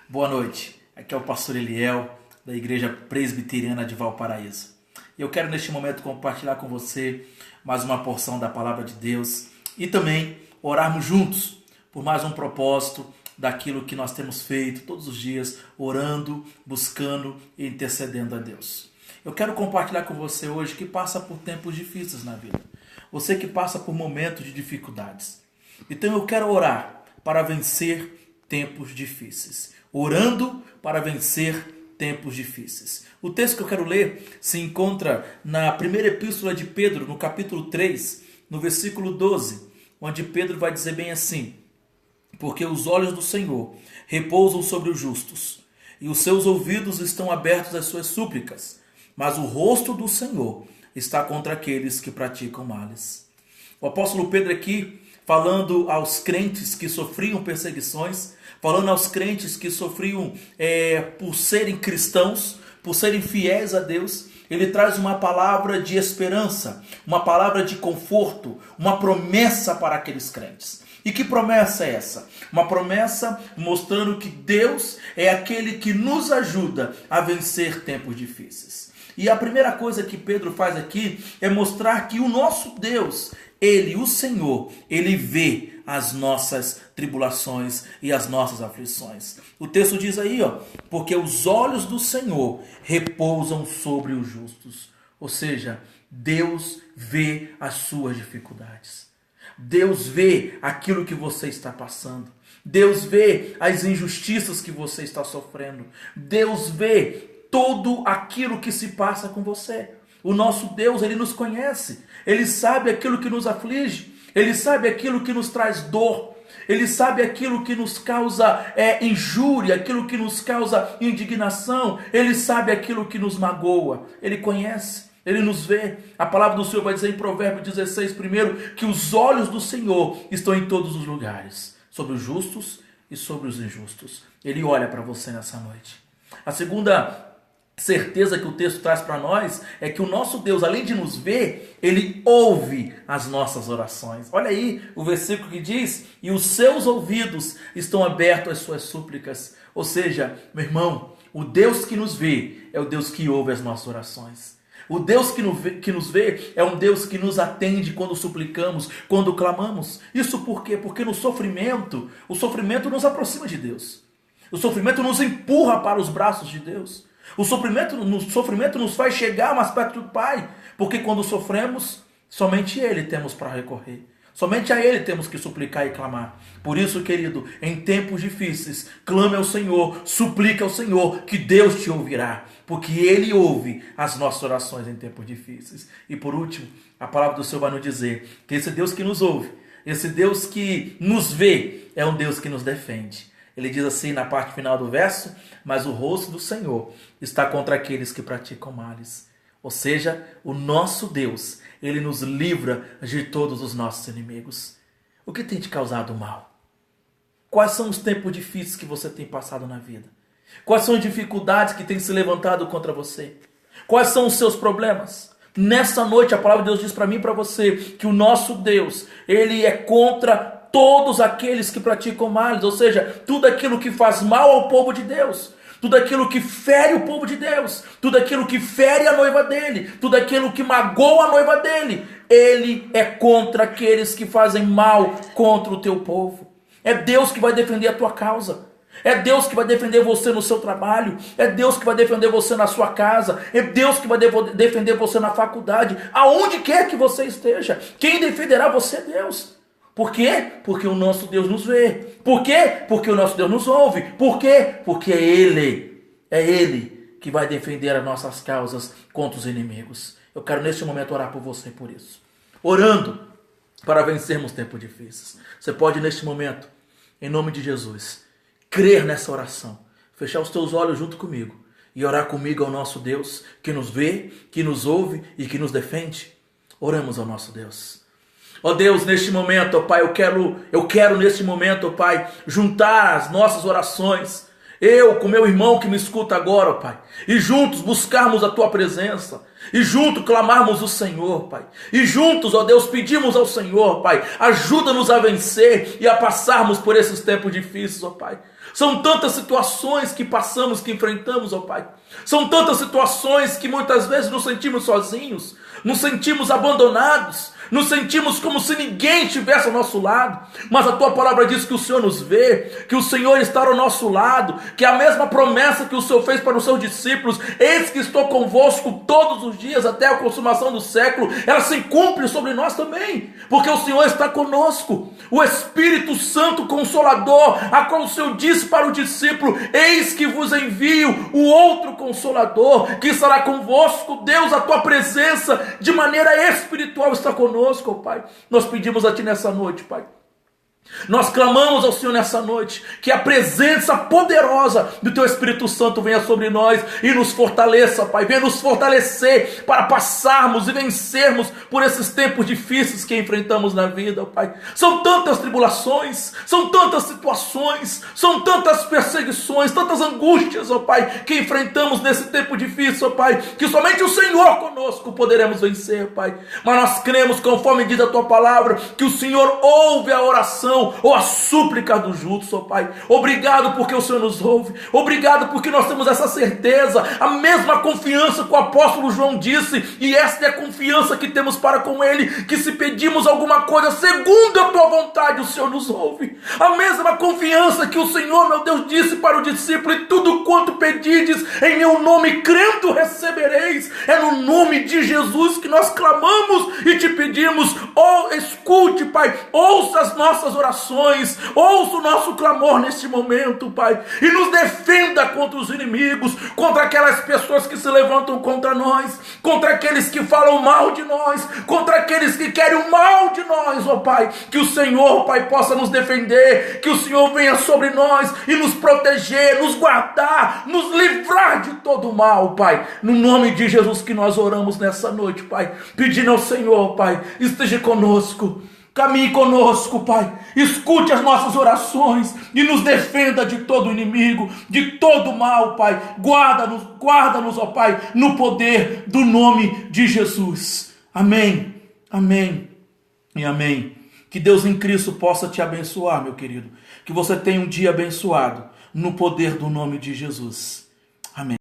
Boa noite, aqui é o pastor Eliel, da Igreja Presbiteriana de Valparaíso. Eu quero neste momento compartilhar com você mais uma porção da Palavra de Deus e também orarmos juntos por mais um propósito daquilo que nós temos feito todos os dias, orando, buscando e intercedendo a Deus. Eu quero compartilhar com você hoje que passa por tempos difíceis na vida, você que passa por momentos de dificuldades. Então eu quero orar para vencer tempos difíceis. Orando para vencer tempos difíceis. O texto que eu quero ler se encontra na primeira epístola de Pedro, no capítulo 3, no versículo 12, onde Pedro vai dizer bem assim: porque os olhos do Senhor repousam sobre os justos, e os seus ouvidos estão abertos às suas súplicas, mas o rosto do Senhor está contra aqueles que praticam males. O apóstolo Pedro aqui, falando aos crentes que sofriam perseguições, falando aos crentes que sofriam por serem cristãos, por serem fiéis a Deus, ele traz uma palavra de esperança, uma palavra de conforto, uma promessa para aqueles crentes. E que promessa é essa? Uma promessa mostrando que Deus é aquele que nos ajuda a vencer tempos difíceis. E a primeira coisa que Pedro faz aqui é mostrar que o nosso Deus, Ele, o Senhor, Ele vê as nossas tribulações e as nossas aflições. O texto diz aí, porque os olhos do Senhor repousam sobre os justos. Ou seja, Deus vê as suas dificuldades. Deus vê aquilo que você está passando. Deus vê as injustiças que você está sofrendo. Deus vê tudo aquilo que se passa com você. O nosso Deus, Ele nos conhece. Ele sabe aquilo que nos aflige. Ele sabe aquilo que nos traz dor. Ele sabe aquilo que nos causa injúria, aquilo que nos causa indignação. Ele sabe aquilo que nos magoa. Ele conhece, Ele nos vê. A palavra do Senhor vai dizer em Provérbios 16, primeiro, que os olhos do Senhor estão em todos os lugares, sobre os justos e sobre os injustos. Ele olha para você nessa noite. A segunda certeza que o texto traz para nós é que o nosso Deus, além de nos ver, Ele ouve as nossas orações. Olha aí o versículo que diz: e os seus ouvidos estão abertos às suas súplicas. Ou seja, meu irmão, o Deus que nos vê é o Deus que ouve as nossas orações. O Deus que nos vê é um Deus que nos atende quando suplicamos, quando clamamos. Isso por quê? Porque no sofrimento, o sofrimento nos aproxima de Deus. O sofrimento nos empurra para os braços de Deus. O sofrimento nos faz chegar mais perto do Pai, porque quando sofremos, somente Ele temos para recorrer. Somente a Ele temos que suplicar e clamar. Por isso, querido, em tempos difíceis, clame ao Senhor, suplique ao Senhor, que Deus te ouvirá, porque Ele ouve as nossas orações em tempos difíceis. E por último, a palavra do Senhor vai nos dizer que esse Deus que nos ouve, esse Deus que nos vê, é um Deus que nos defende. Ele diz assim na parte final do verso: mas o rosto do Senhor está contra aqueles que praticam males. Ou seja, o nosso Deus, Ele nos livra de todos os nossos inimigos. O que tem te causado mal? Quais são os tempos difíceis que você tem passado na vida? Quais são as dificuldades que têm se levantado contra você? Quais são os seus problemas? Nessa noite a palavra de Deus diz para mim e para você que o nosso Deus, Ele é contra todos aqueles que praticam males, ou seja, tudo aquilo que faz mal ao povo de Deus, tudo aquilo que fere o povo de Deus, tudo aquilo que fere a noiva dele, tudo aquilo que magoa a noiva dele, Ele é contra aqueles que fazem mal contra o teu povo. É Deus que vai defender a tua causa. É Deus que vai defender você no seu trabalho. É Deus que vai defender você na sua casa. É Deus que vai defender você na faculdade. Aonde quer que você esteja, quem defenderá você é Deus. Por quê? Porque o nosso Deus nos vê. Por quê? Porque o nosso Deus nos ouve. Por quê? Porque é Ele que vai defender as nossas causas contra os inimigos. Eu quero neste momento orar por você por isso. Orando para vencermos tempos difíceis. Você pode neste momento, em nome de Jesus, crer nessa oração. Fechar os teus olhos junto comigo e orar comigo ao nosso Deus que nos vê, que nos ouve e que nos defende. Oramos ao nosso Deus. Ó Deus, neste momento, ó Pai, eu quero neste momento, ó Pai, juntar as nossas orações, eu com meu irmão que me escuta agora, ó Pai, e juntos buscarmos a Tua presença, e juntos clamarmos o Senhor, Pai, e juntos, ó Deus, pedimos ao Senhor, Pai, ajuda-nos a vencer e a passarmos por esses tempos difíceis, ó Pai. São tantas situações que passamos, que enfrentamos, ó Pai. São tantas situações que muitas vezes nos sentimos sozinhos, nos sentimos abandonados, nos sentimos como se ninguém estivesse ao nosso lado, mas a tua palavra diz que o Senhor nos vê, que o Senhor está ao nosso lado, que a mesma promessa que o Senhor fez para os seus discípulos, eis que estou convosco todos os dias até a consumação do século, ela se cumpre sobre nós também, porque o Senhor está conosco. O Espírito Santo Consolador, a qual o Senhor disse para o discípulo: eis que vos envio o outro Consolador, que estará convosco. Deus, a tua presença de maneira espiritual está conosco, Pai. Nós pedimos a Ti nessa noite, Pai. Nós clamamos ao Senhor nessa noite, que a presença poderosa do Teu Espírito Santo venha sobre nós e nos fortaleça, Pai. Venha nos fortalecer para passarmos e vencermos por esses tempos difíceis que enfrentamos na vida, Pai. São tantas tribulações, são tantas situações, são tantas perseguições, tantas angústias, ó Pai, que enfrentamos nesse tempo difícil, ó Pai, que somente o Senhor conosco poderemos vencer, Pai. Mas nós cremos, conforme diz a Tua palavra, que o Senhor ouve a oração ou a súplica do justo, ó Pai. Obrigado porque o Senhor nos ouve. Obrigado porque nós temos essa certeza, a mesma confiança que o apóstolo João disse, e esta é a confiança que temos para com Ele, que se pedimos alguma coisa segundo a Tua vontade, o Senhor nos ouve. A mesma confiança que o Senhor, meu Deus, disse para o discípulo: e tudo quanto pedides em meu nome, crendo recebereis. É no nome de Jesus que nós clamamos e te pedimos. Oh, escute, Pai, ouça as nossas orações, ouça o nosso clamor neste momento, Pai, e nos defenda contra os inimigos, contra aquelas pessoas que se levantam contra nós, contra aqueles que falam mal de nós, contra aqueles que querem o mal de nós, ó Pai. Que o Senhor, Pai, possa nos defender, que o Senhor venha sobre nós e nos proteger, nos guardar, nos livrar de todo o mal, Pai. No nome de Jesus que nós oramos nessa noite, Pai, pedindo ao Senhor, Pai, esteja conosco. Caminhe conosco, Pai. Escute as nossas orações e nos defenda de todo inimigo, de todo mal, Pai. Guarda-nos, ó Pai, no poder do nome de Jesus. Amém, amém e amém. Que Deus em Cristo possa te abençoar, meu querido. Que você tenha um dia abençoado no poder do nome de Jesus. Amém.